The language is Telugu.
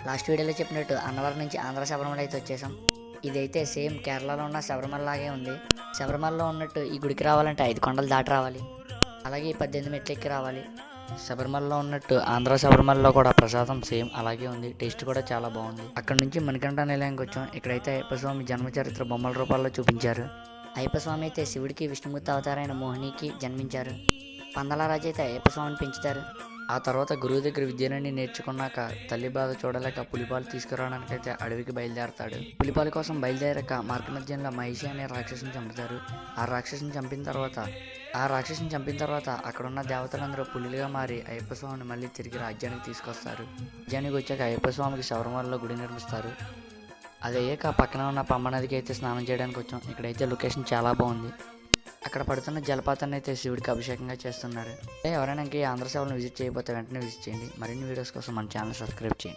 లాస్ట్ వీడియోలో చెప్పినట్టు అన్నవరం నుంచి ఆంధ్ర శబరిమల అయితే వచ్చేసాం. ఇదైతే సేమ్ కేరళలో ఉన్న శబరిమల లాగే ఉంది. శబరిమలలో ఉన్నట్టు ఈ గుడికి రావాలంటే 5 కొండలు దాటి రావాలి. అలాగే 18 మెట్లు ఎక్కి రావాలి. శబరిమలలో ఉన్నట్టు ఆంధ్ర శబరిమలలో కూడా ప్రసాదం సేమ్ అలాగే ఉంది. టేస్ట్ కూడా చాలా బాగుంది. అక్కడ నుంచి మణికంఠ నిలయంకి వచ్చాం. ఇక్కడైతే అయ్యప్ప స్వామి జన్మ చరిత్ర బొమ్మల రూపాల్లో చూపించారు. అయ్యప్ప స్వామి అయితే శివుడికి విష్ణుమూర్తి అవతారైన మోహినికి జన్మించారు. పందలరాజు అయితే అయ్యప్ప స్వామిని పెంచుతారు. ఆ తర్వాత గురువు దగ్గర విద్యలన్నీ నేర్చుకున్నాక తల్లి బాధ చూడలేక పులిపాలు తీసుకురావడానికైతే అడవికి బయలుదేరతాడు. పులిపాల కోసం బయలుదేరాక మార్గమధ్యంలో మహిషి అనే రాక్షసుని చంపుతారు. ఆ రాక్షసుని చంపిన తర్వాత అక్కడున్న దేవతలందరూ పులిలుగా మారి అయ్యప్ప స్వామిని మళ్ళీ తిరిగి రాజ్యానికి తీసుకొస్తారు. రాజ్యానికి వచ్చాక అయ్యప్ప స్వామికి శబరిమలలో గుడి నిర్మిస్తారు. అది అయ్యాక పక్కన ఉన్న పంబ నదికి అయితే స్నానం చేయడానికి వచ్చాం. ఇక్కడైతే లొకేషన్ చాలా బాగుంది. అక్కడ పడుతున్న జలపాతాన్ని అయితే శివుడికి అభిషేకంగా చేస్తున్నారు. ఎవరైనా ఇంకే ఆంధ్ర సేవలను విజిట్ చేయకపోతే వెంటనే విజిట్ చేయండి. మరిన్ని వీడియోస్ కోసం మన ఛానల్ సబ్స్క్రైబ్ చేయండి.